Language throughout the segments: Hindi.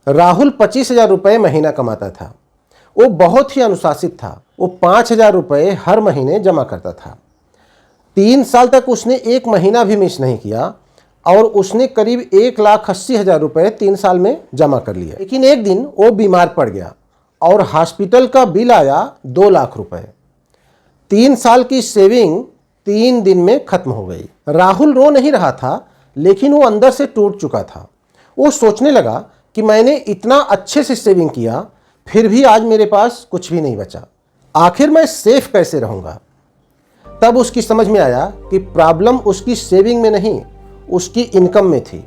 राहुल 25,000 रुपये महीना कमाता था। वो बहुत ही अनुशासित था। वो 5,000 रुपये हर महीने जमा करता था। 3 साल तक उसने एक महीना भी मिस नहीं किया और उसने करीब 1,80,000 रुपये 3 साल में जमा कर लिए। लेकिन एक दिन वो बीमार पड़ गया और हॉस्पिटल का बिल आया 2 लाख रुपए। 3 साल की सेविंग 3 दिन में खत्म हो गई। राहुल रो नहीं रहा था, लेकिन वो अंदर से टूट चुका था। वो सोचने लगा कि मैंने इतना अच्छे से सेविंग किया, फिर भी आज मेरे पास कुछ भी नहीं बचा। आखिर मैं सेफ कैसे रहूँगा? तब उसकी समझ में आया कि प्रॉब्लम उसकी सेविंग में नहीं, उसकी इनकम में थी।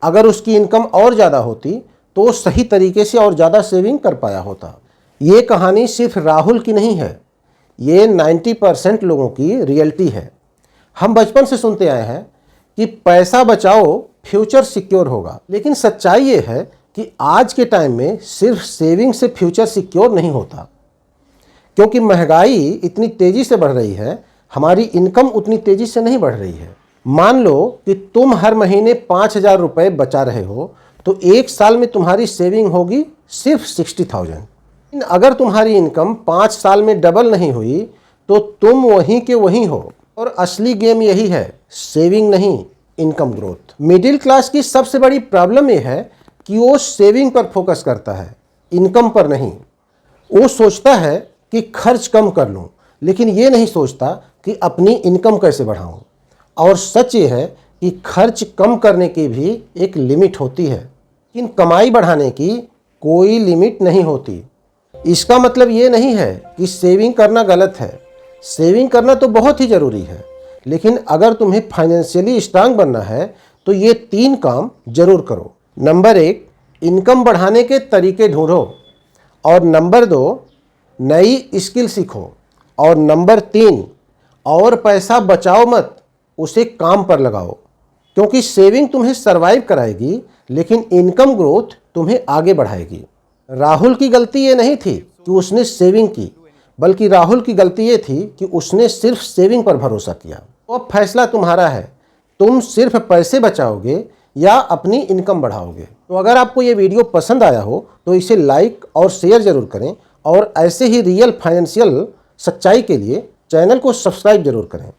अगर उसकी इनकम और ज़्यादा होती तो वो सही तरीके से और ज़्यादा सेविंग कर पाया होता। ये कहानी सिर्फ राहुल की नहीं है, ये 90% लोगों की रियलिटी है। हम बचपन से सुनते आए हैं कि पैसा बचाओ, फ्यूचर सिक्योर होगा। लेकिन सच्चाई ये है कि आज के टाइम में सिर्फ सेविंग से फ्यूचर सिक्योर नहीं होता, क्योंकि महंगाई इतनी तेज़ी से बढ़ रही है, हमारी इनकम उतनी तेज़ी से नहीं बढ़ रही है। मान लो कि तुम हर महीने 5,000 रुपये बचा रहे हो, तो 1 साल में तुम्हारी सेविंग होगी सिर्फ 60,000। अगर तुम्हारी इनकम 5 साल में डबल नहीं हुई तो तुम वहीं के वहीं हो। और असली गेम यही है, सेविंग नहीं, इनकम ग्रोथ। मिडिल क्लास की सबसे बड़ी प्रॉब्लम यह है कि वो सेविंग पर फोकस करता है, इनकम पर नहीं। वो सोचता है कि खर्च कम कर लूँ, लेकिन ये नहीं सोचता कि अपनी इनकम कैसे बढ़ाऊँ। और सच ये है कि खर्च कम करने की भी एक लिमिट होती है, लेकिन कमाई बढ़ाने की कोई लिमिट नहीं होती। इसका मतलब ये नहीं है कि सेविंग करना गलत है। सेविंग करना तो बहुत ही ज़रूरी है, लेकिन अगर तुम्हें फाइनेंशियली स्ट्रांग बनना है तो ये 3 काम जरूर करो। नंबर 1, इनकम बढ़ाने के तरीके ढूंढो। और नंबर 2, नई स्किल सीखो। और नंबर 3, और पैसा बचाओ मत, उसे काम पर लगाओ। क्योंकि सेविंग तुम्हें सरवाइव कराएगी, लेकिन इनकम ग्रोथ तुम्हें आगे बढ़ाएगी। राहुल की गलती ये नहीं थी कि उसने सेविंग की, बल्कि राहुल की गलती ये थी कि उसने सिर्फ सेविंग पर भरोसा किया। तो अब फैसला तुम्हारा है, तुम सिर्फ पैसे बचाओगे या अपनी इनकम बढ़ाओगे। तो अगर आपको ये वीडियो पसंद आया हो तो इसे लाइक और शेयर जरूर करें, और ऐसे ही रियल फाइनेंशियल सच्चाई के लिए चैनल को सब्सक्राइब जरूर करें।